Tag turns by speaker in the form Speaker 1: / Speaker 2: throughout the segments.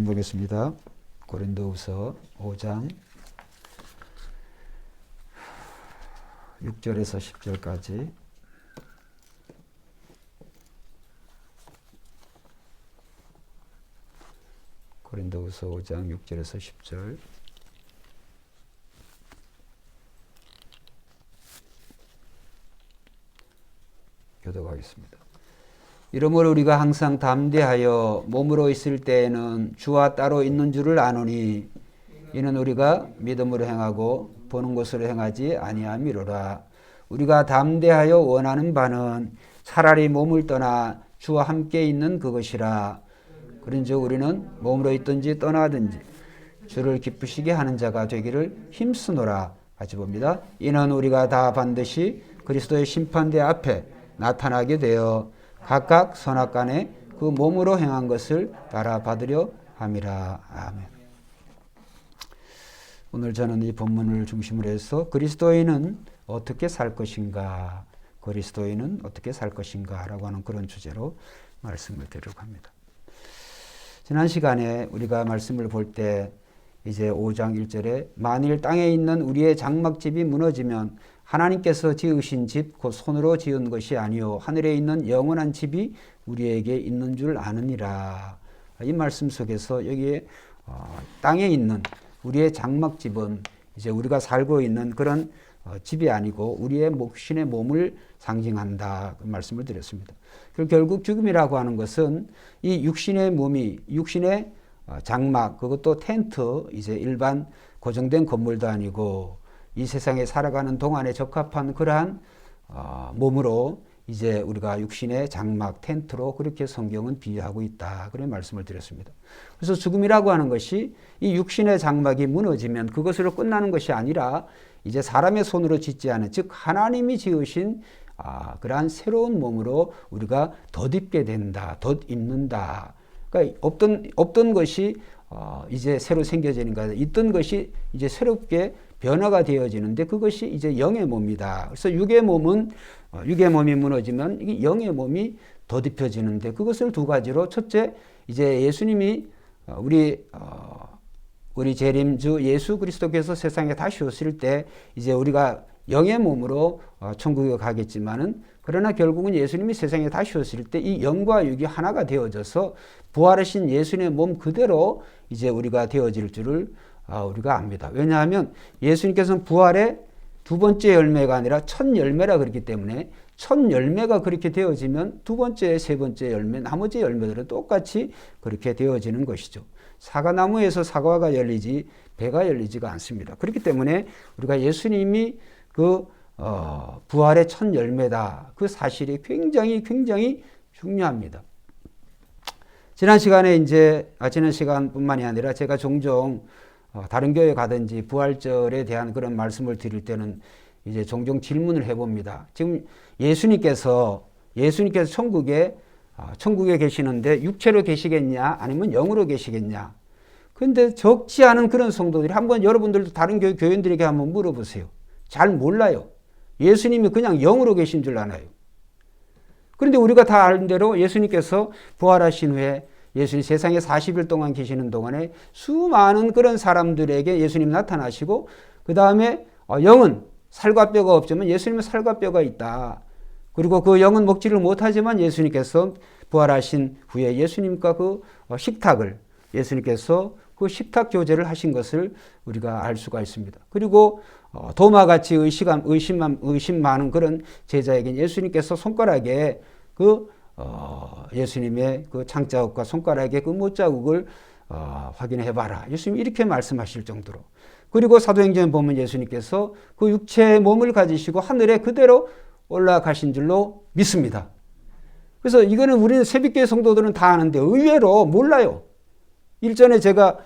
Speaker 1: 보겠습니다. 고린도후서 5장 6절에서 10절까지. 고린도후서 5장 6절에서 10절. 교독하겠습니다. 이러므로 우리가 항상 담대하여 몸으로 있을 때에는 주와 따로 있는 줄을 아노니 이는 우리가 믿음으로 행하고 보는 것으로 행하지 아니함이로라. 우리가 담대하여 원하는 바는 차라리 몸을 떠나 주와 함께 있는 그것이라. 그런즉 우리는 몸으로 있든지 떠나든지 주를 기쁘시게 하는 자가 되기를 힘쓰노라. 같이 봅니다. 이는 우리가 다 반드시 그리스도의 심판대 앞에 나타나게 되어 각각 선악간에 그 몸으로 행한 것을 따라 받으려 함이라. 아멘. 오늘 저는 이 본문을 중심으로 해서 그리스도인은 어떻게 살 것인가, 그리스도인은 어떻게 살 것인가 라고 하는 그런 주제로 말씀을 드리려고 합니다. 지난 시간에 우리가 말씀을 볼 때 이제 5장 1절에 만일 땅에 있는 우리의 장막집이 무너지면 하나님께서 지으신 집 곧 손으로 지은 것이 아니요 하늘에 있는 영원한 집이 우리에게 있는 줄 아느니라. 이 말씀 속에서 여기에 땅에 있는 우리의 장막집은 이제 우리가 살고 있는 그런 집이 아니고 우리의 목신의 몸을 상징한다. 그 말씀을 드렸습니다. 결국 죽음이라고 하는 것은 이 육신의 몸이 육신의 장막, 그것도 텐트, 이제 일반 고정된 건물도 아니고 이 세상에 살아가는 동안에 적합한 그러한 몸으로 이제 우리가 육신의 장막, 텐트로 그렇게 성경은 비유하고 있다. 그런 말씀을 드렸습니다. 그래서 죽음이라고 하는 것이 이 육신의 장막이 무너지면 그것으로 끝나는 것이 아니라 이제 사람의 손으로 짓지 않은, 즉 하나님이 지으신 그러한 새로운 몸으로 우리가 덧입게 된다, 덧입는다. 그러니까 없던 것이 이제 새로 생겨지는 거다. 있던 것이 이제 새롭게 변화가 되어지는데 그것이 이제 영의 몸이다. 그래서 육의 몸이 무너지면 이게 영의 몸이 덧입혀지는데 그것을 두 가지로, 첫째 이제 예수님이 우리 재림주 예수 그리스도께서 세상에 다시 오실 때 이제 우리가 영의 몸으로 천국에 가겠지만은, 그러나 결국은 예수님이 세상에 다시 오실 때 이 영과 육이 하나가 되어져서 부활하신 예수님의 몸 그대로 이제 우리가 되어질 줄을 우리가 압니다. 왜냐하면 예수님께서는 부활의 두 번째 열매가 아니라 첫 열매라 그렇기 때문에 첫 열매가 그렇게 되어지면 두 번째, 세 번째 열매, 나머지 열매들은 똑같이 그렇게 되어지는 것이죠. 사과나무에서 사과가 열리지 배가 열리지가 않습니다. 그렇기 때문에 우리가 예수님이 그 부활의 첫 열매다, 그 사실이 굉장히 중요합니다. 지난 시간뿐만이 아니라 제가 종종 다른 교회 가든지 부활절에 대한 그런 말씀을 드릴 때는 이제 종종 질문을 해봅니다. 지금 예수님께서 천국에 계시는데 육체로 계시겠냐 아니면 영으로 계시겠냐. 그런데 적지 않은 그런 성도들이, 한번 여러분들도 다른 교인들에게 한번 물어보세요. 잘 몰라요. 예수님이 그냥 영으로 계신 줄 아나요. 그런데 우리가 다 아는 대로 예수님께서 부활하신 후에 예수님 세상에 40일 동안 계시는 동안에 수많은 그런 사람들에게 예수님 나타나시고, 그 다음에 영은 살과 뼈가 없지만 예수님은 살과 뼈가 있다. 그리고 그 영은 먹지를 못하지만 예수님께서 부활하신 후에 예수님과 그 식탁을, 예수님께서 그 식탁 교제를 하신 것을 우리가 알 수가 있습니다. 그리고 도마같이 의심 많은 그런 제자에게 예수님께서 손가락에 예수님의 그 장자국과 손가락의 그 못자국을 확인해봐라. 예수님이 이렇게 말씀하실 정도로. 그리고 사도행전에 보면 예수님께서 그 육체의 몸을 가지시고 하늘에 그대로 올라가신 줄로 믿습니다. 그래서 이거는 우리는 새벽교회 성도들은 다 아는데 의외로 몰라요. 일전에 제가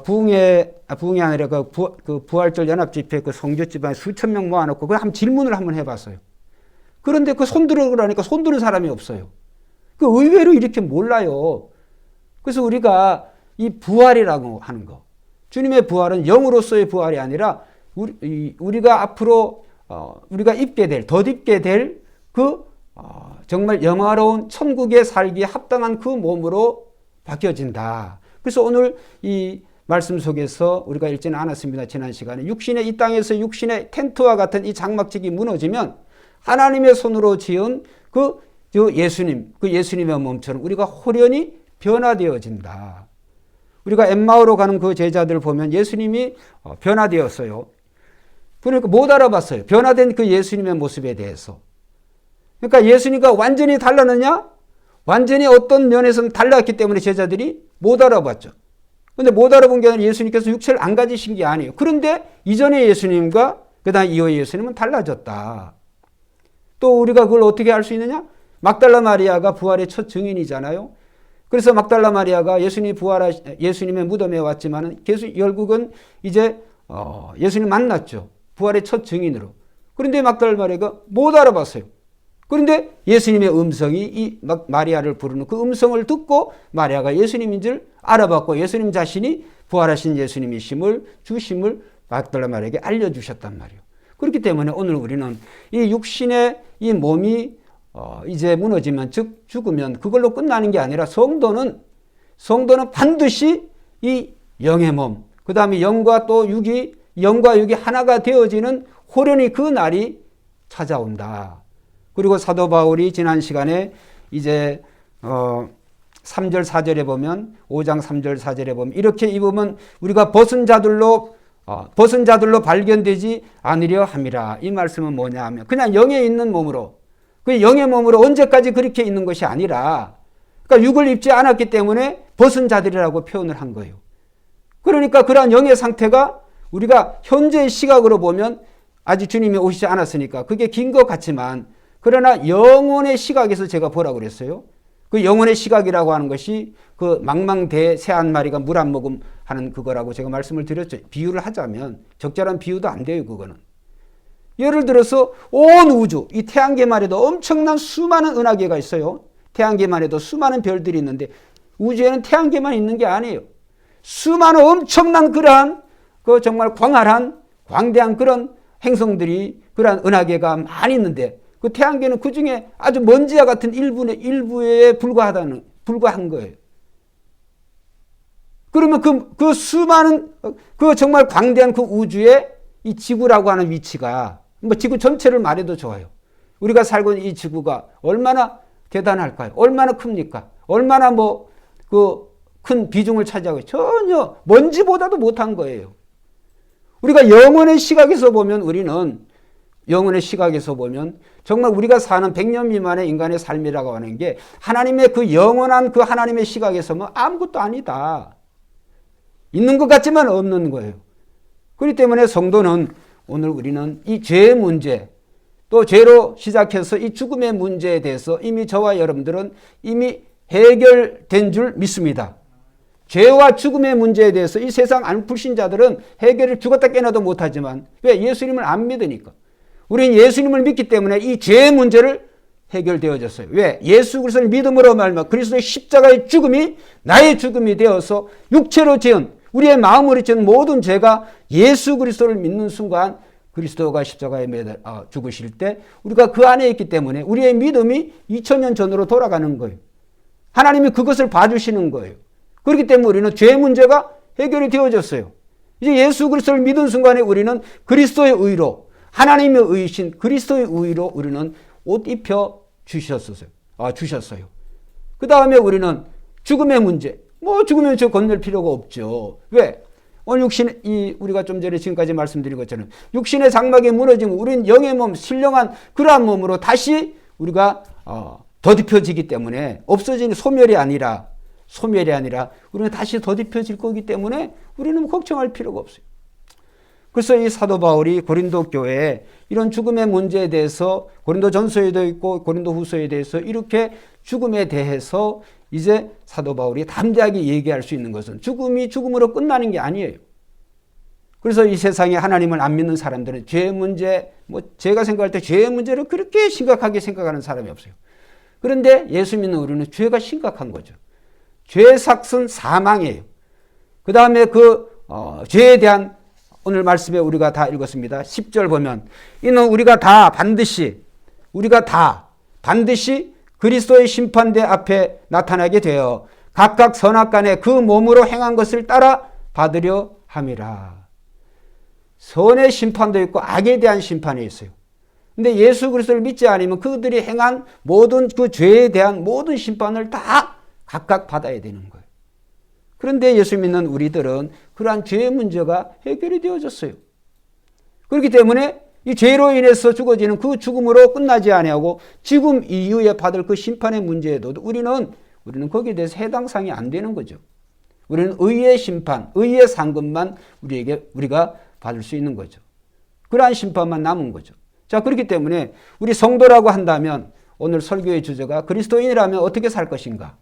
Speaker 1: 부흥이 아니라 그 부활절 연합집회 그 성교집안에 수천 명 모아놓고 그 질문을 한번 해봤어요. 그런데 그 손들으라니까 손드는 사람이 없어요. 그 의외로 이렇게 몰라요. 그래서 우리가 이 부활이라고 하는 거, 주님의 부활은 영으로서의 부활이 아니라 우리가 앞으로 우리가 덧입게 될 정말 영화로운 천국에 살기에 합당한 그 몸으로 바뀌어진다. 그래서 오늘 이 말씀 속에서 우리가 읽지는 않았습니다. 지난 시간에 육신의 이 땅에서 육신의 텐트와 같은 이 장막직이 무너지면 하나님의 손으로 지은 그 예수님, 그 예수님의 몸처럼 우리가 홀연히 변화되어진다. 우리가 엠마오로 가는 그 제자들 보면 예수님이 변화되었어요. 그러니까 못 알아봤어요. 변화된 그 예수님의 모습에 대해서. 그러니까 예수님과 완전히 달랐느냐? 완전히 어떤 면에서는 달랐기 때문에 제자들이 못 알아봤죠. 근데 못 알아본 게 아니라 예수님께서 육체를 안 가지신 게 아니에요. 그런데 이전의 예수님과 그다음 이후의 예수님은 달라졌다. 또 우리가 그걸 어떻게 알 수 있느냐? 막달라 마리아가 부활의 첫 증인이잖아요. 그래서 막달라 마리아가 예수님의 무덤에 왔지만은 결국은 이제 예수님 만났죠. 부활의 첫 증인으로. 그런데 막달라 마리아가 못 알아봤어요. 그런데 예수님의 음성이 이 마리아를 부르는 그 음성을 듣고 마리아가 예수님인 줄 알아봤고 예수님 자신이 부활하신 예수님이심을 주심을 막달라 마리아에게 알려주셨단 말이에요. 그렇기 때문에 오늘 우리는 이 육신의 이 몸이 이제 무너지면 즉 죽으면 그걸로 끝나는 게 아니라 성도는 반드시 이 영의 몸, 그 다음에 영과 육이 하나가 되어지는 호련히 그 날이 찾아온다. 그리고 사도 바울이 지난 시간에 이제 3절 4절에 보면 5장 3절 4절에 보면 이렇게 입으면 우리가 벗은 자들로 발견되지 않으려 함이라. 이 말씀은 뭐냐 하면 그냥 영에 있는 몸으로 그 영의 몸으로 언제까지 그렇게 있는 것이 아니라 그러니까 육을 입지 않았기 때문에 벗은 자들이라고 표현을 한 거예요. 그러니까 그러한 영의 상태가 우리가 현재의 시각으로 보면 아직 주님이 오시지 않았으니까 그게 긴 것 같지만 그러나 영혼의 시각에서 제가 보라고 그랬어요. 그 영혼의 시각이라고 하는 것이 그 망망대해 새 한 마리가 물 한 모금 하는 그거라고 제가 말씀을 드렸죠. 비유를 하자면 적절한 비유도 안 돼요. 그거는. 예를 들어서 온 우주, 이 태양계만 해도 엄청난 수많은 은하계가 있어요. 태양계만 해도 수많은 별들이 있는데 우주에는 태양계만 있는 게 아니에요. 수많은 엄청난 그러한 그 정말 광활한 광대한 그런 행성들이 그러한 은하계가 많이 있는데 그 태양계는 그 중에 아주 먼지와 같은 일부에 불과한 거예요. 그러면 그 수많은 그 정말 광대한 그 우주에 이 지구라고 하는 위치가 뭐 지구 전체를 말해도 좋아요. 우리가 살고 있는 이 지구가 얼마나 대단할까요? 얼마나 큽니까? 얼마나 그 큰 비중을 차지하고 전혀 먼지보다도 못한 거예요. 우리가 영혼의 시각에서 보면 정말 우리가 사는 100년 미만의 인간의 삶이라고 하는 게 하나님의 그 영원한 그 하나님의 시각에서 아무것도 아니다. 있는 것 같지만 없는 거예요. 그렇기 때문에 성도는 오늘 우리는 이 죄의 문제 또 죄로 시작해서 이 죽음의 문제에 대해서 이미 저와 여러분들은 이미 해결된 줄 믿습니다. 죄와 죽음의 문제에 대해서 이 세상 안 불신자들은 해결을 죽었다 깨어나도 못하지만 왜? 예수님을 안 믿으니까. 우리는 예수님을 믿기 때문에 이 죄의 문제를 해결되어졌어요. 왜? 예수 그리스도를 믿음으로 말미암아 그리스도의 십자가의 죽음이 나의 죽음이 되어서 육체로 지은 우리의 마음으로 지은 모든 죄가 예수 그리스도를 믿는 순간 그리스도가 십자가에 죽으실 때 우리가 그 안에 있기 때문에 우리의 믿음이 2000년 전으로 돌아가는 거예요. 하나님이 그것을 봐주시는 거예요. 그렇기 때문에 우리는 죄 문제가 해결이 되어졌어요. 이제 예수 그리스도를 믿은 순간에 우리는 그리스도의 의로 하나님의 의이신 그리스도의 의로 우리는 옷 입혀 주셨어요. 그 다음에 우리는 죽음의 문제. 죽으면 저 건널 필요가 없죠. 왜? 오늘 우리가 좀 전에 지금까지 말씀드린 것처럼 육신의 장막이 무너지면 우리는 영의 몸, 신령한 그러한 몸으로 다시 우리가 더딥혀지기 때문에 없어지는 소멸이 아니라 우리는 다시 더딥혀질 거기 때문에 우리는 걱정할 필요가 없어요. 그래서 이 사도 바울이 고린도 교회에 이런 죽음의 문제에 대해서 고린도 전서에도 있고 고린도 후서에 대해서 이렇게 죽음에 대해서 이제 사도 바울이 담대하게 얘기할 수 있는 것은 죽음이 죽음으로 끝나는 게 아니에요. 그래서 이 세상에 하나님을 안 믿는 사람들은 죄의 문제, 제가 생각할 때 죄의 문제를 그렇게 심각하게 생각하는 사람이 없어요. 그런데 예수 믿는 우리는 죄가 심각한 거죠. 죄의 삭은 사망이에요. 그 다음에 죄에 대한 오늘 말씀에 우리가 다 읽었습니다. 10절 보면 이는 우리가 다 반드시 그리스도의 심판대 앞에 나타나게 되어 각각 선악간에 그 몸으로 행한 것을 따라 받으려 함이라. 선의 심판도 있고 악에 대한 심판이 있어요. 근데 예수 그리스도를 믿지 않으면 그들이 행한 모든 그 죄에 대한 모든 심판을 다 각각 받아야 되는 거예요. 그런데 예수 믿는 우리들은 그러한 죄의 문제가 해결이 되어졌어요. 그렇기 때문에 이 죄로 인해서 죽어지는 그 죽음으로 끝나지 아니하고 지금 이후에 받을 그 심판의 문제에도 우리는 거기에 대해서 해당 사항이 안 되는 거죠. 우리는 의의 심판, 의의 상급만 우리가 받을 수 있는 거죠. 그러한 심판만 남은 거죠. 자, 그렇기 때문에 우리 성도라고 한다면 오늘 설교의 주제가 그리스도인이라면 어떻게 살 것인가?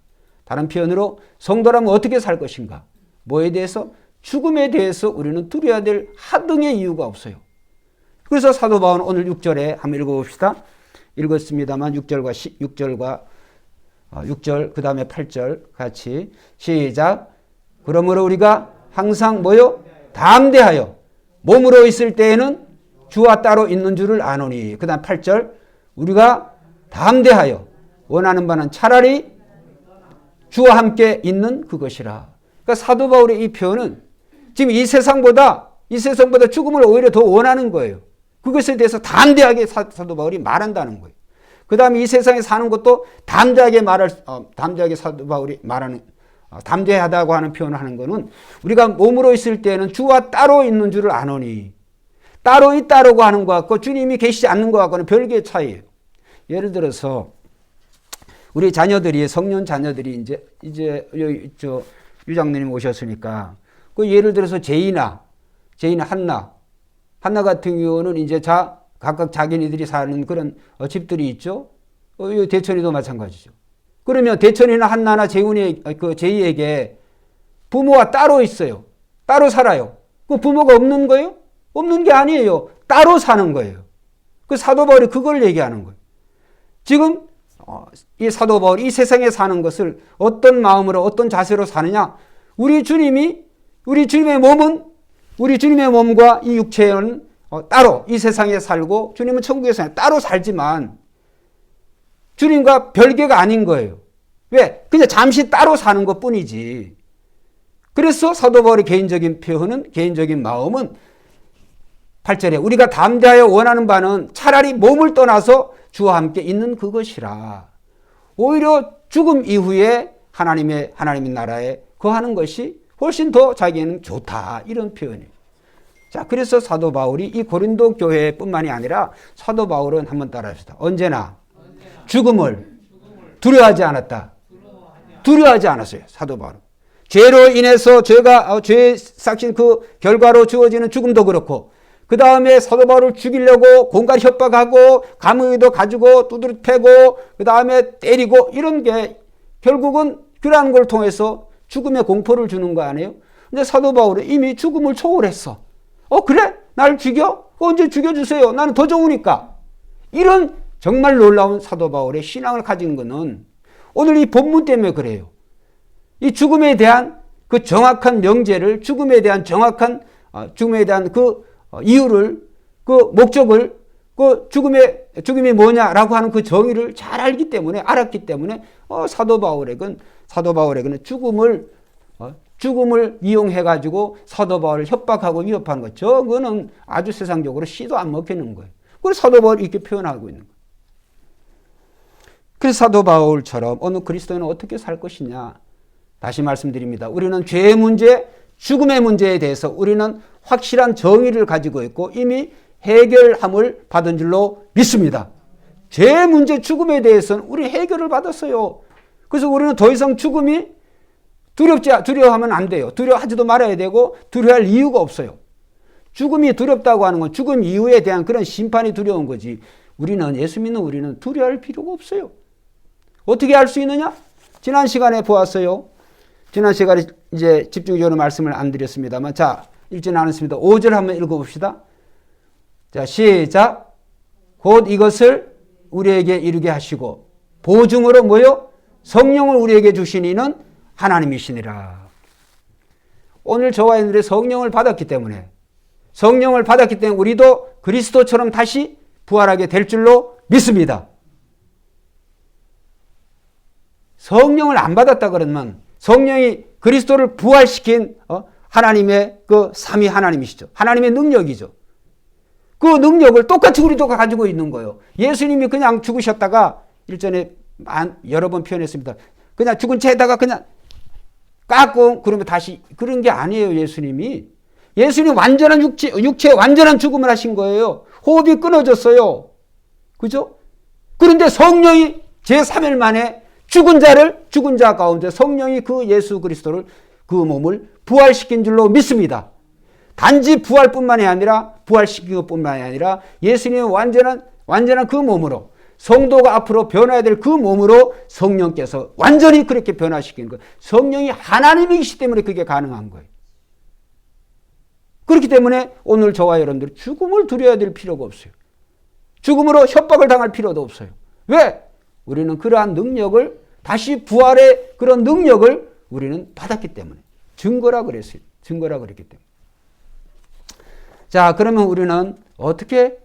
Speaker 1: 다른 표현으로 성도라면 어떻게 살 것인가? 뭐에 대해서? 죽음에 대해서 우리는 두려워야 될 하등의 이유가 없어요. 그래서 사도 바울은 오늘 6절에 한번 읽어봅시다. 읽었습니다만 6절 그 다음에 8절 같이 시작. 그러므로 우리가 항상 뭐요? 담대하여 몸으로 있을 때에는 주와 따로 있는 줄을 아노니. 그 다음 8절 우리가 담대하여 원하는 바는 차라리 주와 함께 있는 그것이라. 그러니까 사도 바울의 이 표현은 지금 이 세상보다 죽음을 오히려 더 원하는 거예요. 그것에 대해서 담대하게 사도 바울이 말한다는 거예요. 그 다음에 이 세상에 사는 것도 담대하게 사도 바울이 말하는, 담대하다고 하는 표현을 하는 거는 우리가 몸으로 있을 때는 주와 따로 있는 줄을 아노니. 따로 있다라고 하는 것 같고 주님이 계시지 않는 것 같고는 별개의 차이예요. 예를 들어서 우리 자녀들이, 성년 자녀들이 이제 유장님 오셨으니까 그 예를 들어서 제이나 한나 같은 경우는 이제 각각 자기네들이 사는 그런 집들이 있죠. 대천이도 마찬가지죠. 그러면 대천이나 한나나 제이에게 부모가 따로 있어요. 따로 살아요. 그 부모가 없는 거예요? 없는 게 아니에요. 따로 사는 거예요. 그 사도 바울이 그걸 얘기하는 거예요. 지금 이 사도 바울이 이 세상에 사는 것을 어떤 마음으로 어떤 자세로 사느냐? 우리 주님의 몸과 이 육체는 따로 이 세상에 살고 주님은 천국에서 따로 살지만 주님과 별개가 아닌 거예요. 왜? 그냥 잠시 따로 사는 것 뿐이지. 그래서 사도 바울의 개인적인 마음은 8절에 우리가 담대하여 원하는 바는 차라리 몸을 떠나서 주와 함께 있는 그것이라. 오히려 죽음 이후에 하나님의 나라에 거하는 것이 훨씬 더 자기에는 좋다. 이런 표현이에요. 자, 그래서 사도 바울이 이 고린도 교회뿐만이 아니라 사도 바울은 한번 따라합시다. 언제나 죽음을 두려워하지 않았다. 두려워하지 않았어요. 사도 바울은. 죄로 인해서 죄의 삭신 그 결과로 주어지는 죽음도 그렇고 그 다음에 사도 바울을 죽이려고 공갈 협박하고 감의도 가지고 두드려 패고 그 다음에 때리고 이런 게 결국은 그러한 걸 통해서 죽음의 공포를 주는 거 아니에요? 근데 사도 바울은 이미 죽음을 초월했어. 그래? 날 죽여? 언제 죽여주세요. 나는 더 좋으니까. 이런 정말 놀라운 사도 바울의 신앙을 가진 것은 오늘 이 본문 때문에 그래요. 이 죽음에 대한 그 정확한 명제를, 죽음에 대한 그 이유를, 그 목적을, 그 죽음이 뭐냐라고 하는 그 정의를 잘 알았기 때문에 사도 바울에게는 죽음을 이용해가지고 사도 바울을 협박하고 위협하는 것, 저거는 아주 세상적으로 씨도 안 먹히는 거예요. 그래서 사도 바울이 이렇게 표현하고 있는 거예요. 그래서 사도 바울처럼 어느 그리스도인은 어떻게 살 것이냐. 다시 말씀드립니다. 우리는 죄의 문제, 죽음의 문제에 대해서 우리는 확실한 정의를 가지고 있고 이미 해결함을 받은 줄로 믿습니다. 죄의 문제, 죽음에 대해서는 우리 해결을 받았어요. 그래서 우리는 더 이상 죽음이 두려워하면 안 돼요. 두려워하지도 말아야 되고 두려워할 이유가 없어요. 죽음이 두렵다고 하는 건 죽음 이후에 대한 그런 심판이 두려운 거지. 예수 믿는 우리는 두려워할 필요가 없어요. 어떻게 알 수 있느냐? 지난 시간에 보았어요. 지난 시간에 이제 집중적으로 말씀을 안 드렸습니다만, 자, 읽지는 않았습니다. 5절 한번 읽어봅시다. 자, 시작. 곧 이것을 우리에게 이루게 하시고 보증으로 뭐요? 성령을 우리에게 주신 이는 하나님이시니라. 오늘 저와 여러분들이 성령을 받았기 때문에 우리도 그리스도처럼 다시 부활하게 될 줄로 믿습니다. 성령을 안 받았다 그러면 성령이 그리스도를 부활시킨 하나님의 그 삼위 하나님이시죠. 하나님의 능력이죠. 그 능력을 똑같이 우리도 가지고 있는 거예요. 예수님이 그냥 죽으셨다가 일전에 여러 번 표현했습니다. 그냥 죽은 채에다가 그냥 깎고 그러면 다시 그런 게 아니에요. 예수님 완전한 육체의 완전한 죽음을 하신 거예요. 호흡이 끊어졌어요. 그죠? 그런데 성령이 제3일 만에 죽은 자 가운데 성령이 그 예수 그리스도를 그 몸을 부활시킨 줄로 믿습니다. 단지 부활뿐만이 아니라 부활시킨 것뿐만이 아니라 예수님의 완전한 그 몸으로 성도가 앞으로 변화해야 될 그 몸으로 성령께서 완전히 그렇게 변화시키는 거예요. 성령이 하나님이시기 때문에 그게 가능한 거예요. 그렇기 때문에 오늘 저와 여러분들이 죽음을 두려워야 될 필요가 없어요. 죽음으로 협박을 당할 필요도 없어요. 왜? 우리는 그러한 능력을 다시 부활의 그런 능력을 우리는 받았기 때문에 증거라 그랬어요. 증거라 그랬기 때문에. 자, 그러면 우리는 어떻게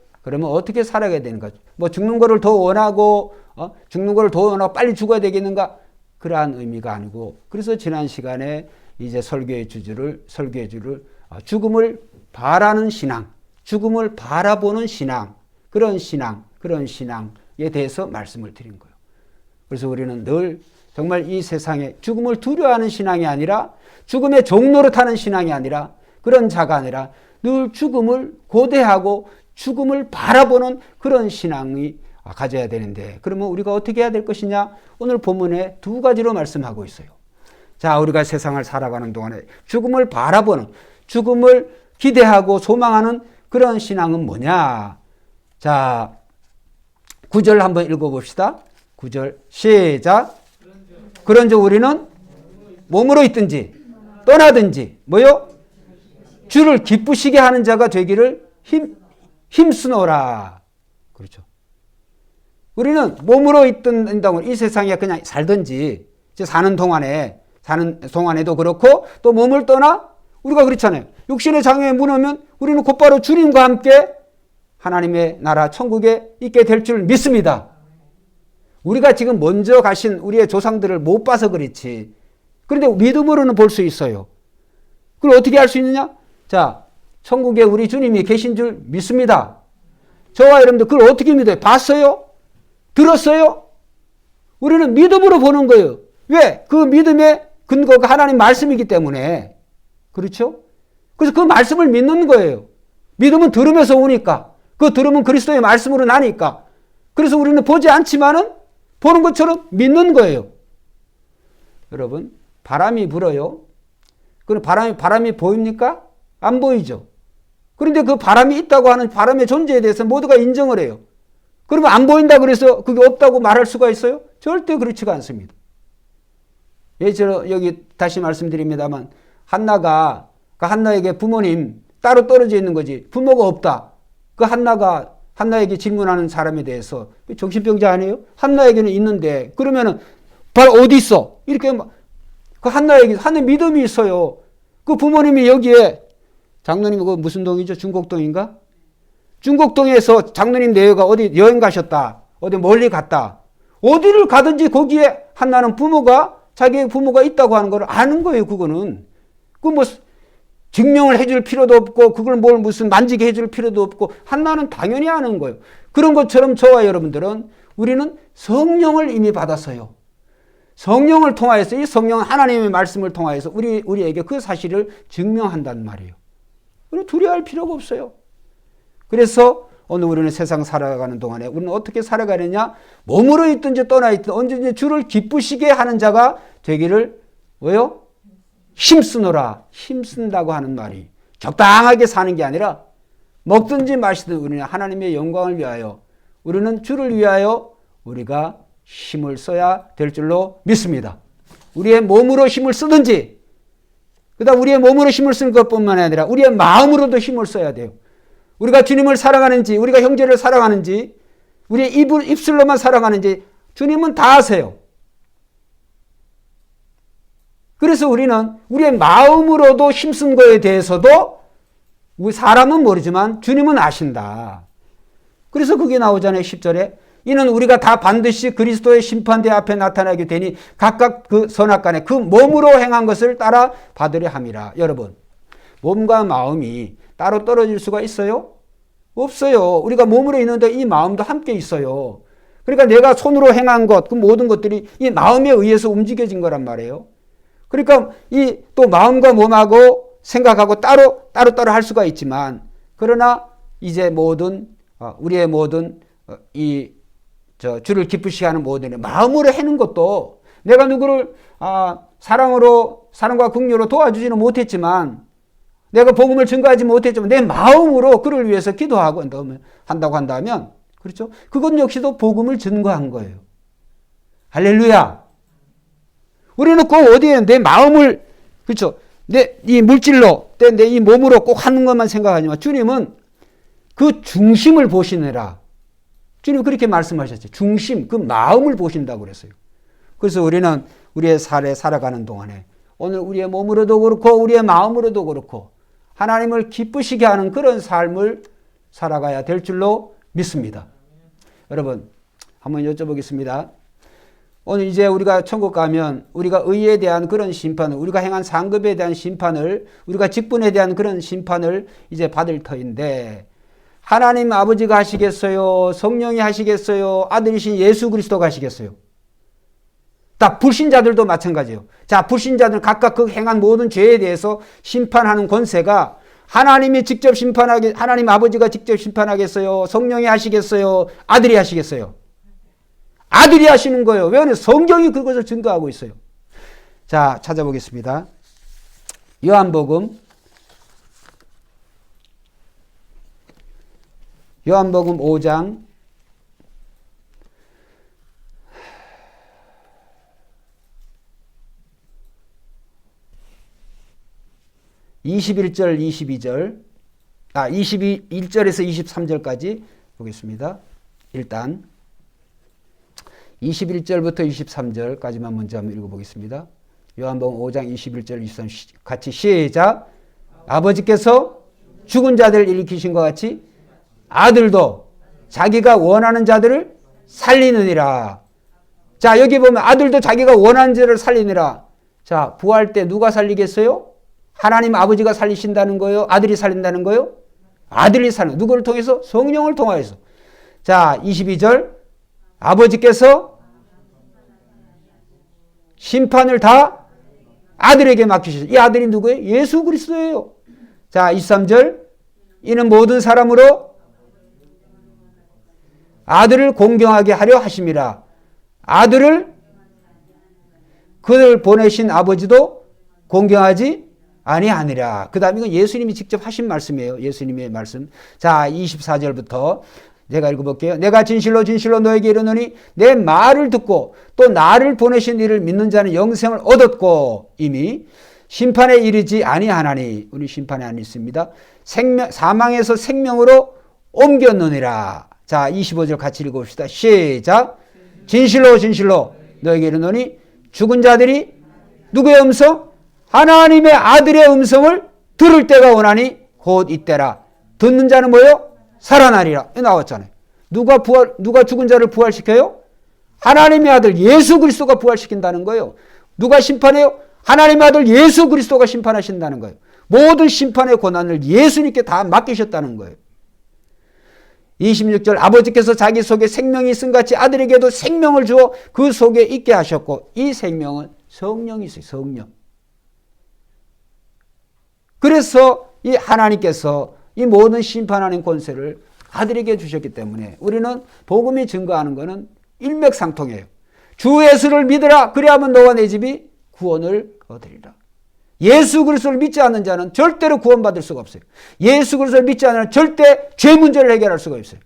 Speaker 1: 살아가야 되는가? 뭐 죽는 거를 더 원하고 빨리 죽어야 되겠는가? 그러한 의미가 아니고, 그래서 지난 시간에 이제 설교의 주를 죽음을 바라는 신앙, 죽음을 바라보는 신앙, 그런 신앙에 대해서 말씀을 드린 거예요. 그래서 우리는 늘 정말 이 세상에 죽음을 두려워하는 신앙이 아니라, 죽음의 종로로 타는 신앙이 아니라, 그런 자가 아니라 늘 죽음을 고대하고 죽음을 바라보는 그런 신앙이 가져야 되는데, 그러면 우리가 어떻게 해야 될 것이냐? 오늘 본문에 두 가지로 말씀하고 있어요. 자, 우리가 세상을 살아가는 동안에 죽음을 바라보는, 죽음을 기대하고 소망하는 그런 신앙은 뭐냐? 자, 9절 한번 읽어봅시다. 9절 시작. 그런즉 우리는 몸으로 있든지 떠나든지 뭐요? 주를 기쁘시게 하는 자가 되기를 힘쓰노라. 그렇죠. 우리는 몸으로 있든 이 세상에 그냥 살든지, 사는 동안에도 그렇고, 또 몸을 떠나 우리가 그렇잖아요. 육신의 장애에 무너면 우리는 곧바로 주님과 함께 하나님의 나라 천국에 있게 될 줄 믿습니다. 우리가 지금 먼저 가신 우리의 조상들을 못 봐서 그렇지. 그런데 믿음으로는 볼 수 있어요. 그걸 어떻게 할 수 있느냐? 자, 천국에 우리 주님이 계신 줄 믿습니다. 저와 여러분들 그걸 어떻게 믿어요? 봤어요? 들었어요? 우리는 믿음으로 보는 거예요. 왜? 그 믿음의 근거가 하나님 말씀이기 때문에. 그렇죠? 그래서 그 말씀을 믿는 거예요. 믿음은 들으면서 오니까. 그 들으면 그리스도의 말씀으로 나니까. 그래서 우리는 보지 않지만은 보는 것처럼 믿는 거예요. 여러분, 바람이 불어요. 그럼 바람이 보입니까? 안 보이죠. 그런데 그 바람이 있다고 하는 바람의 존재에 대해서 모두가 인정을 해요. 그러면 안 보인다 그래서 그게 없다고 말할 수가 있어요? 절대 그렇지가 않습니다. 여기 다시 말씀드립니다만, 한나에게 부모님 따로 떨어져 있는 거지, 부모가 없다. 그 한나에게 질문하는 사람에 대해서 정신병자 아니에요? 한나에게는 있는데, 그러면은 바로 어디 있어? 이렇게 그 한나에게 믿음이 있어요. 그 부모님이 여기에, 장로님 그 무슨 동이죠? 중곡동인가? 중곡동에서 장로님 내외가 어디 여행 가셨다. 어디 멀리 갔다. 어디를 가든지 거기에 한나는 자기의 부모가 있다고 하는 걸 아는 거예요. 그거는. 증명을 해줄 필요도 없고, 그걸 무슨 만지게 해줄 필요도 없고, 한나는 당연히 아는 거예요. 그런 것처럼 저와 여러분들은, 우리는 성령을 이미 받았어요. 성령을 통하여서, 이 성령은 하나님의 말씀을 통하여서 우리에게 그 사실을 증명한단 말이에요. 우리는 두려워할 필요가 없어요. 그래서 오늘 우리는 세상 살아가는 동안에 우리는 어떻게 살아가느냐? 몸으로 있든지 떠나 있든 언제든지 주를 기쁘시게 하는 자가 되기를 뭐요? 힘쓰노라. 힘쓴다고 하는 말이 적당하게 사는 게 아니라 먹든지 마시든 우리는 하나님의 영광을 위하여, 우리는 주를 위하여 우리가 힘을 써야 될 줄로 믿습니다. 우리의 몸으로 힘을 쓰든지, 그다음 우리의 몸으로 힘을 쓰는 것뿐만 아니라 우리의 마음으로도 힘을 써야 돼요. 우리가 주님을 사랑하는지, 우리가 형제를 사랑하는지, 우리의 입술로만 사랑하는지 주님은 다 아세요. 그래서 우리는 우리의 마음으로도 힘쓴 거에 대해서도 우리 사람은 모르지만 주님은 아신다. 그래서 그게 나오잖아요. 10절에 이는 우리가 다 반드시 그리스도의 심판대 앞에 나타나게 되니 각각 그 선악간에 그 몸으로 행한 것을 따라 받으려 함이라. 여러분, 몸과 마음이 따로 떨어질 수가 있어요? 없어요. 우리가 몸으로 있는데 이 마음도 함께 있어요. 그러니까 내가 손으로 행한 것, 그 모든 것들이 이 마음에 의해서 움직여진 거란 말이에요. 그러니까 이 또 마음과 몸하고 생각하고 따로 할 수가 있지만, 그러나 이제 모든 우리의 모든 주를 기쁘시게 하는 모든 마음으로 해는 것도 내가 누구를 사랑과 긍휼로 도와주지는 못했지만, 내가 복음을 증거하지 못했지만 내 마음으로 그를 위해서 기도하고 한다고 한다면, 그렇죠? 그것 역시도 복음을 증거한 거예요. 할렐루야. 우리는 꼭 어디에 내 마음을, 그렇죠? 내 이 물질로, 내 이 몸으로 꼭 하는 것만 생각하지만 주님은 그 중심을 보시느라, 주님 그렇게 말씀하셨죠. 중심, 그 마음을 보신다고 그랬어요. 그래서 우리는 우리의 삶에 살아가는 동안에 오늘 우리의 몸으로도 그렇고 우리의 마음으로도 그렇고 하나님을 기쁘시게 하는 그런 삶을 살아가야 될 줄로 믿습니다. 여러분, 한번 여쭤보겠습니다. 오늘 이제 우리가 천국 가면 우리가 의에 대한 그런 심판을, 우리가 행한 상급에 대한 심판을, 우리가 직분에 대한 그런 심판을 이제 받을 터인데, 하나님 아버지가 하시겠어요? 성령이 하시겠어요? 아들이신 예수 그리스도가 하시겠어요? 다 불신자들도 마찬가지예요. 자, 불신자들 각각 그 행한 모든 죄에 대해서 심판하는 권세가 하나님이 직접 하나님 아버지가 직접 심판하겠어요? 성령이 하시겠어요? 아들이 하시겠어요? 아들이 하시는 거예요. 왜냐하면 성경이 그것을 증거하고 있어요. 자, 찾아보겠습니다. 요한복음 5장 21절, 22절, 21절에서 23절까지 보겠습니다. 일단 21절부터 23절까지만 먼저 한번 읽어보겠습니다. 요한복음 5장 21절, 23절 같이 시작. 아버지께서 죽은 자들을 일으키신 것 같이 아들도 자기가 원하는 자들을 살리느니라. 자, 여기 보면 아들도 자기가 원하는 자를 살리느라. 자, 부활 때 누가 살리겠어요? 하나님 아버지가 살리신다는 거예요? 아들이 살린다는 거예요? 아들이 살린. 누구를 통해서? 성령을 통하여서. 자, 22절. 아버지께서 심판을 다 아들에게 맡기셨어요. 이 아들이 누구예요? 예수 그리스도예요. 자, 23절. 이는 모든 사람으로 아들을 공경하게 하려 하심이라. 아들을 그를 보내신 아버지도 공경하지 아니하니라. 그 다음에 이건 예수님이 직접 하신 말씀이에요. 예수님의 말씀. 자, 24절부터 제가 읽어볼게요. 내가 진실로 진실로 너에게 이르노니 내 말을 듣고 또 나를 보내신 이를 믿는 자는 영생을 얻었고 이미 심판에 이르지 아니하나니. 우리 심판에 안 있습니다. 사망에서 생명으로 옮겼느니라. 자, 25절 같이 읽어봅시다. 시작. 진실로 진실로 너에게 이르노니 죽은 자들이 누구의 음성? 하나님의 아들의 음성을 들을 때가 오나니 곧 이때라. 듣는 자는 뭐예요? 살아나리라. 나왔잖아요. 누가 죽은 자를 부활시켜요? 하나님의 아들 예수 그리스도가 부활시킨다는 거예요. 누가 심판해요? 하나님의 아들 예수 그리스도가 심판하신다는 거예요. 모든 심판의 권한을 예수님께 다 맡기셨다는 거예요. 26절 아버지께서 자기 속에 생명이 있음 같이 아들에게도 생명을 주어 그 속에 있게 하셨고 이 생명은 성령이세요. 성령. 그래서 이 하나님께서 이 모든 심판하는 권세를 아들에게 주셨기 때문에 우리는 복음이 증거하는 것은 일맥상통해요. 주 예수를 믿으라. 그리하면 너와 내 집이 구원을 얻으리라. 예수 그리스도를 믿지 않는 자는 절대로 구원받을 수가 없어요. 예수 그리스도를 믿지 않는 자는 절대 죄 문제를 해결할 수가 없어요.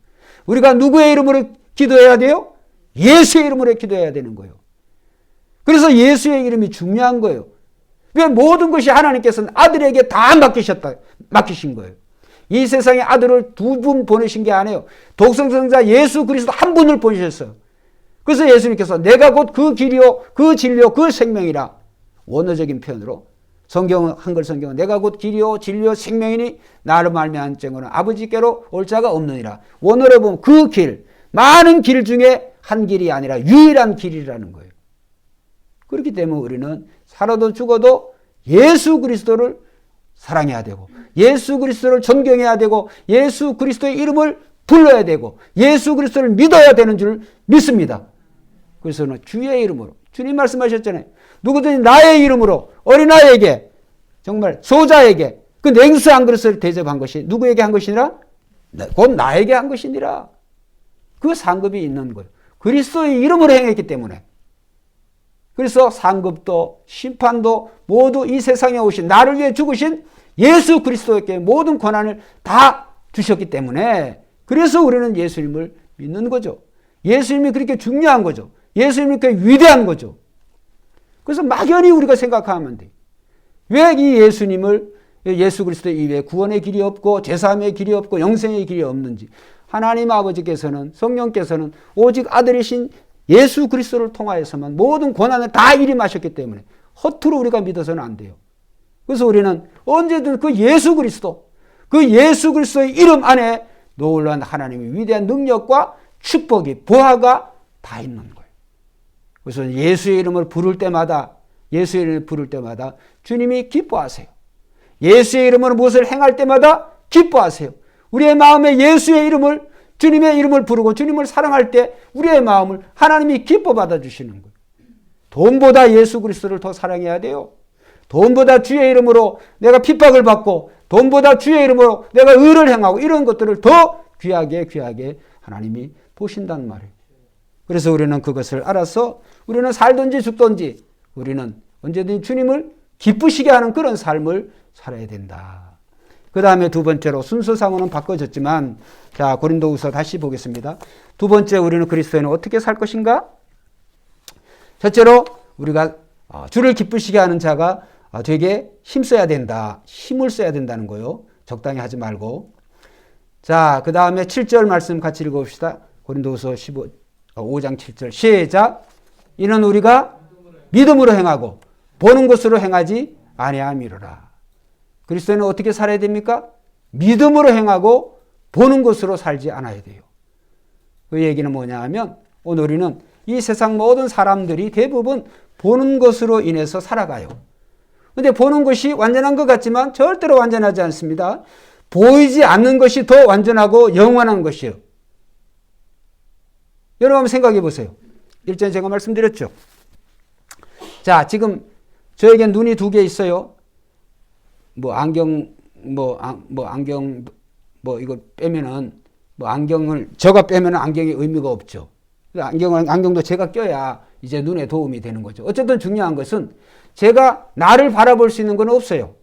Speaker 1: 우리가 누구의 이름으로 기도해야 돼요? 예수의 이름으로 기도해야 되는 거예요. 그래서 예수의 이름이 중요한 거예요. 왜 모든 것이 하나님께서는 아들에게 다 맡기신 거예요. 이 세상에 아들을 두 분 보내신 게 아니에요. 독생자 예수 그리스도 한 분을 보내셨어요. 그래서 예수님께서 내가 곧 그 길이요 그 진리요 그 생명이라. 원어적인 표현으로 성경은 한글 성경은 내가 곧 길이요 진리요 생명이니 나를 말미암은 자는 아버지께로 올 자가 없느니라. 원어로 보면 그 길, 많은 길 중에 한 길이 아니라 유일한 길이라는 거예요. 그렇기 때문에 우리는 살아도 죽어도 예수 그리스도를 사랑해야 되고, 예수 그리스도를 존경해야 되고, 예수 그리스도의 이름을 불러야 되고, 예수 그리스도를 믿어야 되는 줄 믿습니다. 그래서는 주의 이름으로, 주님 말씀하셨잖아요. 누구든지 나의 이름으로 어린아이에게, 정말 소자에게 그 냉수 한 그릇을 대접한 것이 누구에게 한 것이니라? 곧 나에게 한 것이니라. 그 상급이 있는 거예요. 그리스도의 이름으로 행했기 때문에. 그래서 상급도 심판도 모두 이 세상에 오신, 나를 위해 죽으신 예수 그리스도에게 모든 권한을 다 주셨기 때문에, 그래서 우리는 예수님을 믿는 거죠. 예수님이 그렇게 중요한 거죠. 예수님이 그렇게 위대한 거죠. 그래서 막연히 우리가 생각하면 돼요. 왜 이 예수님을, 예수 그리스도 이외에 구원의 길이 없고 제사함의 길이 없고 영생의 길이 없는지, 하나님 아버지께서는, 성령께서는 오직 아들이신 예수 그리스도를 통하여서만 모든 권한을 다 일임하셨기 때문에 허투루 우리가 믿어서는 안 돼요. 그래서 우리는 언제든 그 예수 그리스도, 그 예수 그리스도의 이름 안에 놀라운 하나님의 위대한 능력과 축복이, 보화가 다 있는 거예요. 그래서 예수의 이름을 부를 때마다, 예수의 이름을 부를 때마다 주님이 기뻐하세요. 예수의 이름으로 무엇을 행할 때마다 기뻐하세요. 우리의 마음에 예수의 이름을, 주님의 이름을 부르고 주님을 사랑할 때 우리의 마음을 하나님이 기뻐 받아주시는 거예요. 돈보다 예수 그리스도를 더 사랑해야 돼요. 돈보다 주의 이름으로 내가 핍박을 받고, 돈보다 주의 이름으로 내가 의를 행하고, 이런 것들을 더 귀하게 하나님이 보신단 말이에요. 그래서 우리는 그것을 알아서 우리는 살든지 죽든지 우리는 언제든지 주님을 기쁘시게 하는 그런 삶을 살아야 된다. 그 다음에 두 번째로, 순서상으로는 바꿔졌지만, 자, 고린도후서 다시 보겠습니다. 두 번째, 우리는 그리스도인은 어떻게 살 것인가? 첫째로 우리가 주를 기쁘시게 하는 자가 되게 힘써야 된다. 힘을 써야 된다는 거요. 적당히 하지 말고. 자, 그 다음에 7절 말씀 같이 읽어봅시다. 고린도후서 5장 7절 시작. 이는 우리가 믿음으로 행하고 보는 것으로 행하지 아니함이로라. 그리스도인은 어떻게 살아야 됩니까? 믿음으로 행하고 보는 것으로 살지 않아야 돼요. 그 얘기는 뭐냐 하면, 오늘 우리는 이 세상 모든 사람들이 대부분 보는 것으로 인해서 살아가요. 근데 보는 것이 완전한 것 같지만 절대로 완전하지 않습니다. 보이지 않는 것이 더 완전하고 영원한 것이에요. 여러분 한번 생각해 보세요. 일전에 제가 말씀드렸죠. 자, 지금 저에게 눈이 두 개 있어요. 안경 이거 빼면은, 안경을 제가 빼면은 안경이 의미가 없죠. 안경도 제가 껴야 이제 눈에 도움이 되는 거죠. 어쨌든 중요한 것은 제가 나를 바라볼 수 있는 건 없어요.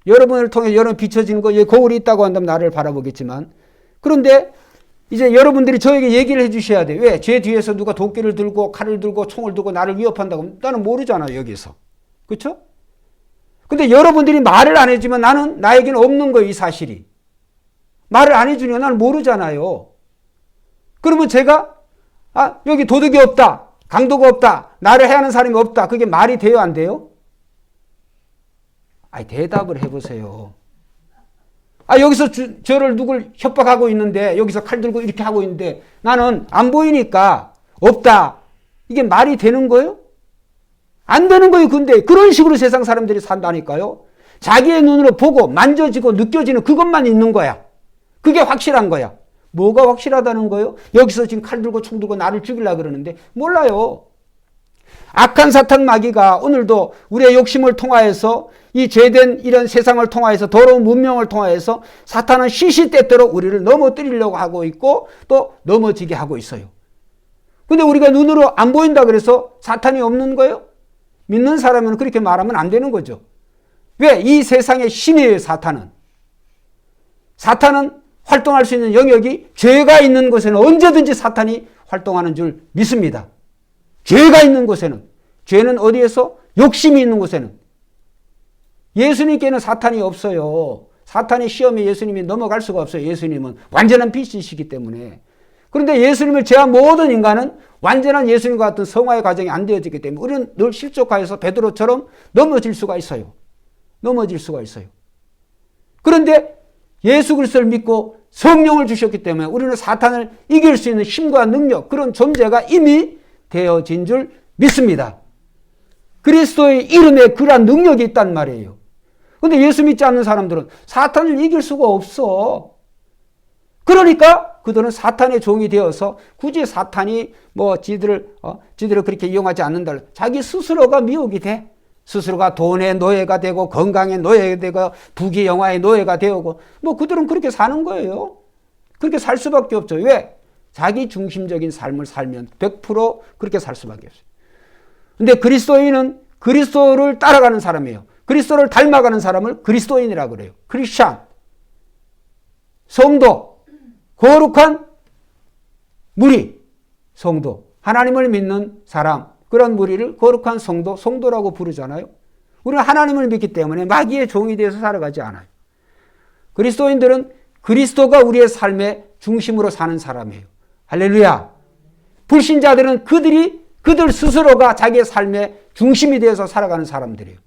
Speaker 1: 여러분을 통해 여러분 비춰지는 거, 거울이 있다고 한다면 나를 바라보겠지만, 그런데 이제 여러분들이 저에게 얘기를 해 주셔야 돼요. 왜? 제 뒤에서 누가 도끼를 들고 칼을 들고 총을 들고 나를 위협한다고 나는 모르잖아요, 여기서. 그렇죠? 근데 여러분들이 말을 안 해주면 나에게는 없는 거예요, 이 사실이. 말을 안 해주니까 나는 모르잖아요. 그러면 제가 여기 도덕이 없다, 강도가 없다, 나를 해하는 사람이 없다, 그게 말이 돼요, 안 돼요? 대답을 해보세요. 여기서 저를 누굴 협박하고 있는데, 여기서 칼 들고 이렇게 하고 있는데 나는 안 보이니까 없다, 이게 말이 되는 거예요? 안 되는 거예요. 근데 그런 식으로 세상 사람들이 산다니까요. 자기의 눈으로 보고 만져지고 느껴지는 그것만 있는 거야. 그게 확실한 거야. 뭐가 확실하다는 거예요? 여기서 지금 칼 들고 총 들고 나를 죽이려고 그러는데 몰라요. 악한 사탄 마귀가 오늘도 우리의 욕심을 통하여서, 이 죄된 이런 세상을 통하여서, 더러운 문명을 통하여서 사탄은 시시때때로 우리를 넘어뜨리려고 하고 있고 또 넘어지게 하고 있어요. 근데 우리가 눈으로 안 보인다 그래서 사탄이 없는 거예요? 믿는 사람은 그렇게 말하면 안 되는 거죠. 왜? 이 세상의 신이에요, 사탄은. 사탄은 활동할 수 있는 영역이, 죄가 있는 곳에는 언제든지 사탄이 활동하는 줄 믿습니다. 죄가 있는 곳에는, 죄는 어디에서? 욕심이 있는 곳에는. 예수님께는 사탄이 없어요. 사탄의 시험에 예수님이 넘어갈 수가 없어요. 예수님은 완전한 빛이시기 때문에. 그런데 예수님을 제한 모든 인간은 완전한 예수님과 같은 성화의 과정이 안 되어지기 때문에 우리는 늘 실족하여서 베드로처럼 넘어질 수가 있어요. 넘어질 수가 있어요. 그런데 예수 그리스도를 믿고 성령을 주셨기 때문에 우리는 사탄을 이길 수 있는 힘과 능력, 그런 존재가 이미 되어진 줄 믿습니다. 그리스도의 이름에 그러한 능력이 있단 말이에요. 근데 예수 믿지 않는 사람들은 사탄을 이길 수가 없어. 그러니까 그들은 사탄의 종이 되어서 굳이 사탄이 지들을 그렇게 이용하지 않는다. 자기 스스로가 미혹이 돼. 스스로가 돈의 노예가 되고 건강의 노예가 되고 부귀영화의 노예가 되고 그들은 그렇게 사는 거예요. 그렇게 살 수밖에 없죠. 왜? 자기 중심적인 삶을 살면 100% 그렇게 살 수밖에 없어요. 근데 그리스도인은 그리스도를 따라가는 사람이에요. 그리스도를 닮아가는 사람을 그리스도인이라고 그래요. 크리스찬, 성도, 거룩한 무리, 성도, 하나님을 믿는 사람, 그런 무리를 거룩한 성도, 성도라고 부르잖아요. 우리는 하나님을 믿기 때문에 마귀의 종이 되어서 살아가지 않아요. 그리스도인들은 그리스도가 우리의 삶의 중심으로 사는 사람이에요. 할렐루야. 불신자들은 그들 스스로가 자기의 삶의 중심이 되어서 살아가는 사람들이에요.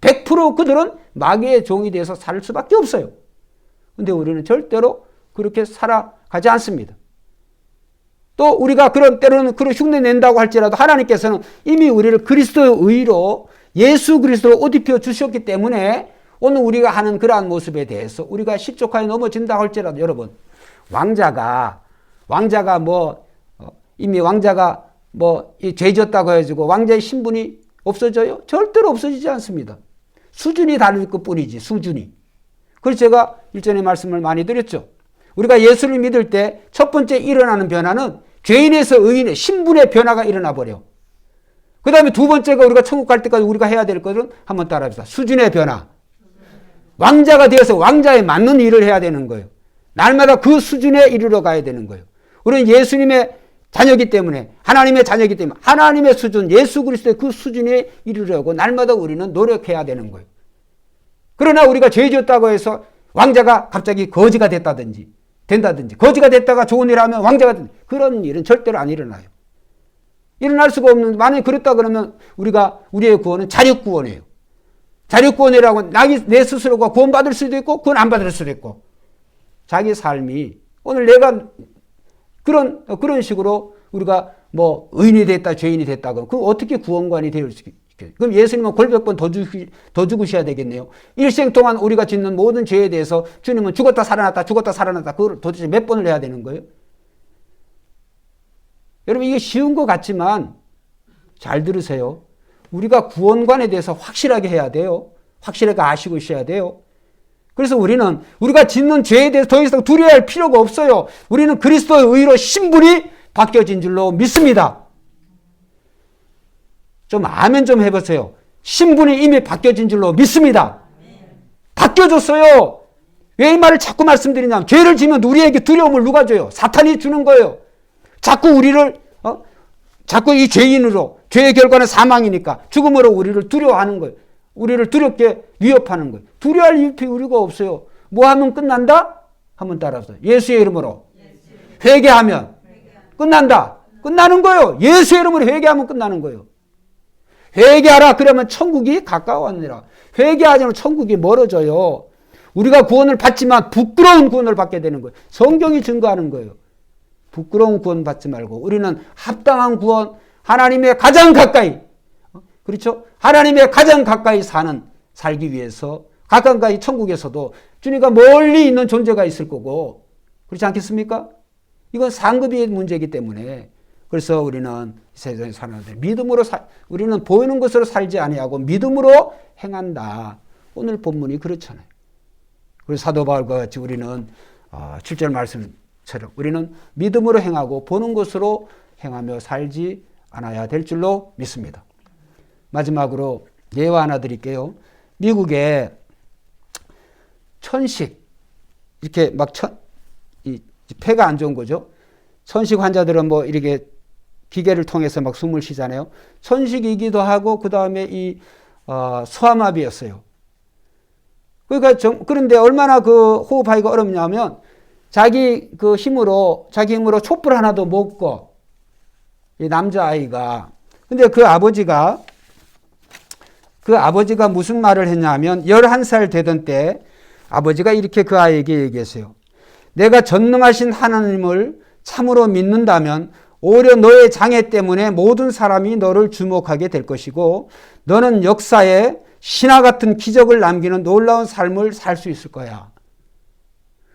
Speaker 1: 100% 그들은 마귀의 종이 되어서 살 수밖에 없어요. 그런데 우리는 절대로 그렇게 살아가지 않습니다. 또 우리가 때로는 그런 흉내 낸다고 할지라도 하나님께서는 이미 우리를 그리스도의 의로 예수 그리스도로 옷 입혀 주셨기 때문에 오늘 우리가 하는 그러한 모습에 대해서 우리가 실족하여 넘어진다고 할지라도 여러분, 왕자가 이미 왕자가 죄졌다고 해가지고 왕자의 신분이 없어져요? 절대로 없어지지 않습니다. 수준이 다를 것 뿐이지, 수준이. 그래서 제가 일전에 말씀을 많이 드렸죠. 우리가 예수를 믿을 때 첫 번째 일어나는 변화는 죄인에서 의인의 신분의 변화가 일어나 버려. 그 다음에 두 번째가 우리가 천국 갈 때까지 우리가 해야 될 것은 한번 따라합시다. 수준의 변화. 왕자가 되어서 왕자에 맞는 일을 해야 되는 거예요. 날마다 그 수준에 이르러 가야 되는 거예요. 우리는 예수님의 자녀이기 때문에, 하나님의 자녀이기 때문에 하나님의 수준, 예수 그리스도의 그 수준에 이르려고 날마다 우리는 노력해야 되는 거예요. 그러나 우리가 죄 지었다고 해서 왕자가 갑자기 거지가 된다든지 거지가 됐다가 좋은 일을 하면 왕자가 된다. 그런 일은 절대로 안 일어나요. 일어날 수가 없는, 만약에 그랬다 그러면 우리의 구원은 자력구원이에요. 자력구원이라고 내 스스로가 구원받을 수도 있고 구원 안 받을 수도 있고, 자기 삶이 오늘 내가 그런 식으로 우리가 의인이 됐다 죄인이 됐다 그럼 그 어떻게 구원관이 될 수 있겠어요? 그럼 예수님은 골백번 더 죽으셔야 되겠네요. 일생 동안 우리가 짓는 모든 죄에 대해서 주님은 죽었다 살아났다 그걸 도대체 몇 번을 해야 되는 거예요? 여러분, 이게 쉬운 것 같지만 잘 들으세요. 우리가 구원관에 대해서 확실하게 해야 돼요. 확실하게 아시고 있어야 돼요. 그래서 우리가 짓는 죄에 대해서 더 이상 두려워할 필요가 없어요. 우리는 그리스도의 의로 신분이 바뀌어진 줄로 믿습니다. 좀 아멘 좀 해보세요. 신분이 이미 바뀌어진 줄로 믿습니다. 바뀌어졌어요. 왜 이 말을 자꾸 말씀드리냐면, 죄를 지면 우리에게 두려움을 누가 줘요? 사탄이 주는 거예요. 자꾸 자꾸 이 죄인으로, 죄의 결과는 사망이니까 죽음으로 우리를 두려워하는 거예요. 우리를 두렵게 위협하는 거예요. 두려워할 이유가 없어요. 뭐 하면 끝난다? 한번 따라하세요. 예수의 이름으로 회개하면 끝난다. 끝나는 거예요. 예수의 이름으로 회개하면 끝나는 거예요. 회개하라. 그러면 천국이 가까워하느니라. 회개하지 않으면 천국이 멀어져요. 우리가 구원을 받지만 부끄러운 구원을 받게 되는 거예요. 성경이 증거하는 거예요. 부끄러운 구원 받지 말고 우리는 합당한 구원, 하나님의 가장 가까이, 그렇죠? 하나님의 가장 가까이 살기 위해서 가까이 천국에서도 주님과 멀리 있는 존재가 있을 거고, 그렇지 않겠습니까? 이건 상급의 문제이기 때문에, 그래서 우리는 세상에 사는 믿음으로 우리는 보이는 것으로 살지 아니하고 믿음으로 행한다. 오늘 본문이 그렇잖아요. 그래서 사도 바울과 같이 우리는 7절 말씀처럼 우리는 믿음으로 행하고 보는 것으로 행하며 살지 않아야 될 줄로 믿습니다. 마지막으로 예화 하나 드릴게요. 미국에 천식, 이렇게 이 폐가 안 좋은 거죠. 천식 환자들은 이렇게 기계를 통해서 숨을 쉬잖아요. 천식이기도 하고, 그 다음에 소아마비였어요. 그런데 얼마나 호흡하기가 어렵냐면, 자기 힘으로 촛불 하나도 못 꺼. 이 남자아이가. 근데 그 아버지가 무슨 말을 했냐면, 11살 되던 때 아버지가 이렇게 그 아이에게 얘기했어요. 내가 전능하신 하나님을 참으로 믿는다면 오히려 너의 장애 때문에 모든 사람이 너를 주목하게 될 것이고 너는 역사에 신화 같은 기적을 남기는 놀라운 삶을 살 수 있을 거야.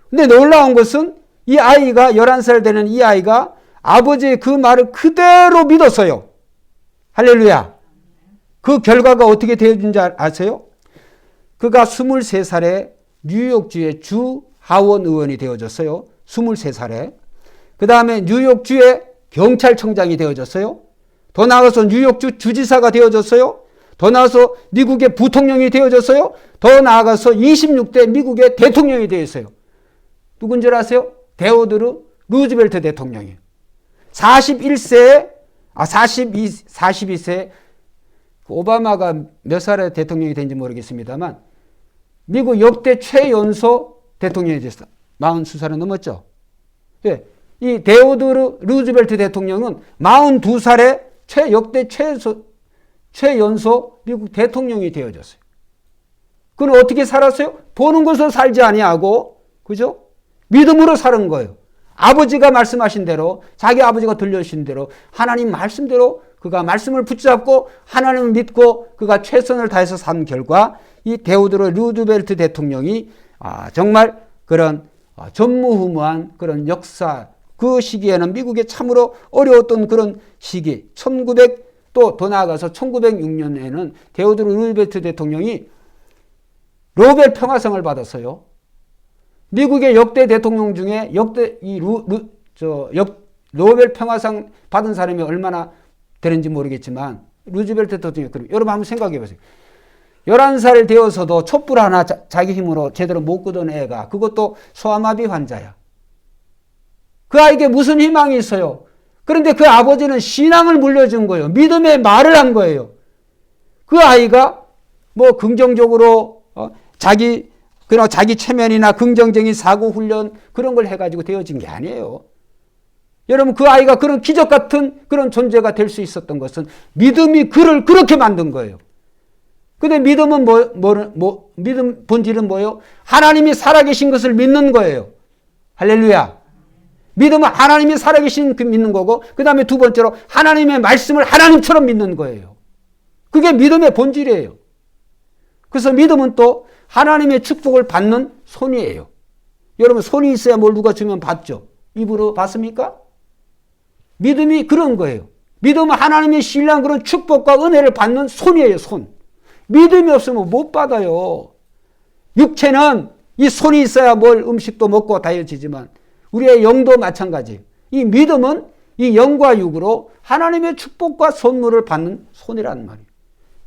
Speaker 1: 근데 놀라운 것은 이 아이가 11살 되는 이 아이가 아버지의 그 말을 그대로 믿었어요. 할렐루야. 그 결과가 어떻게 되어진지 아세요? 그가 23살에 뉴욕주의 주 하원 의원이 되어졌어요. 23살에. 그 다음에 뉴욕주의 경찰청장이 되어졌어요. 더 나아가서 뉴욕주 주지사가 되어졌어요. 더 나아가서 미국의 부통령이 되어졌어요. 더 나아가서 26대 미국의 대통령이 되었어요. 누군 줄 아세요? 데오드로 루즈벨트 대통령이에요. 42세 오바마가 몇 살에 대통령이 된지 모르겠습니다만 미국 역대 최연소 대통령이 됐어요. 42살은 넘었죠. 예. 이 데오드로 루즈벨트 대통령은 42살에 역대 최연소 미국 대통령이 되어졌어요. 그는 어떻게 살았어요? 보는 것으로 살지 아니하고, 그죠? 믿음으로 사는 거예요. 아버지가 말씀하신 대로, 자기 아버지가 들려주신 대로, 하나님 말씀대로 그가 말씀을 붙잡고 하나님을 믿고 그가 최선을 다해서 산 결과 이 데오드로 루즈벨트 대통령이 정말 그런 전무후무한 그런 역사, 그 시기에는 미국에 참으로 어려웠던 그런 시기, 또 더 나아가서 1906년에는 데오드로 루즈벨트 대통령이 노벨 평화상을 받았어요. 미국의 역대 대통령 중에 노벨 평화상 받은 사람이 얼마나 되는지 모르겠지만 루즈벨트 대통령이 여러분 한번 생각해 보세요. 11살 되어서도 촛불 하나 자기 힘으로 제대로 못 끄던 애가, 그것도 소아마비 환자야. 그 아이에게 무슨 희망이 있어요? 그런데 그 아버지는 신앙을 물려준 거예요. 믿음의 말을 한 거예요. 그 아이가 뭐 긍정적으로 자기 체면이나 긍정적인 사고 훈련 그런 걸 해가지고 되어진 게 아니에요. 여러분, 그 아이가 그런 기적 같은 그런 존재가 될 수 있었던 것은 믿음이 그를 그렇게 만든 거예요. 근데 믿음은 믿음 본질은 뭐예요? 하나님이 살아계신 것을 믿는 거예요. 할렐루야. 믿음은 하나님이 살아계신 그 믿는 거고, 그 다음에 두 번째로 하나님의 말씀을 하나님처럼 믿는 거예요. 그게 믿음의 본질이에요. 그래서 믿음은 또 하나님의 축복을 받는 손이에요. 여러분, 손이 있어야 뭘 누가 주면 받죠. 입으로 받습니까? 믿음이 그런 거예요. 믿음은 하나님의 신령한 그런 축복과 은혜를 받는 손이에요, 손. 믿음이 없으면 못 받아요. 육체는 이 손이 있어야 뭘 음식도 먹고 다해지지만 우리의 영도 마찬가지예요. 이 믿음은 이 영과 육으로 하나님의 축복과 선물을 받는 손이라는 말이에요.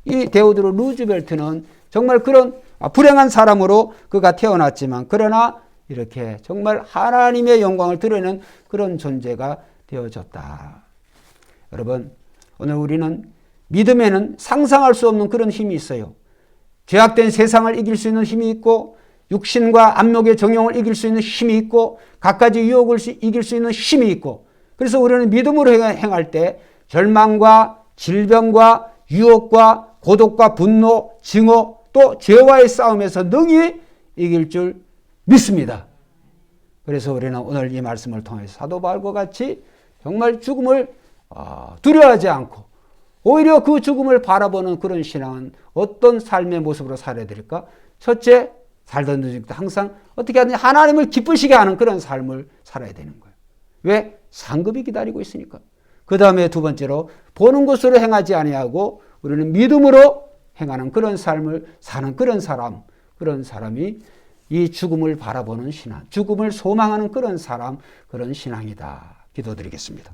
Speaker 1: 이 데오드로 루즈벨트는 정말 그런 불행한 사람으로 그가 태어났지만 그러나 이렇게 정말 하나님의 영광을 드러내는 그런 존재가 되어졌다. 여러분, 오늘 우리는 믿음에는 상상할 수 없는 그런 힘이 있어요. 죄악된 세상을 이길 수 있는 힘이 있고 육신과 안목의 정욕을 이길 수 있는 힘이 있고 갖가지 유혹을 이길 수 있는 힘이 있고, 그래서 우리는 믿음으로 행할 때 절망과 질병과 유혹과 고독과 분노, 증오 또 죄와의 싸움에서 능히 이길 줄 믿습니다. 그래서 우리는 오늘 이 말씀을 통해서 사도 바울과 같이 정말 죽음을 두려워하지 않고 오히려 그 죽음을 바라보는 그런 신앙은 어떤 삶의 모습으로 살아야 될까? 첫째, 살던 중도 항상 어떻게 하든지 하나님을 기쁘시게 하는 그런 삶을 살아야 되는 거예요. 왜? 상급이 기다리고 있으니까. 그 다음에 두 번째로 보는 것으로 행하지 아니하고 우리는 믿음으로 행하는 그런 삶을 사는 그런 사람이 이 죽음을 바라보는 신앙, 죽음을 소망하는 그런 사람, 그런 신앙이다. 기도드리겠습니다.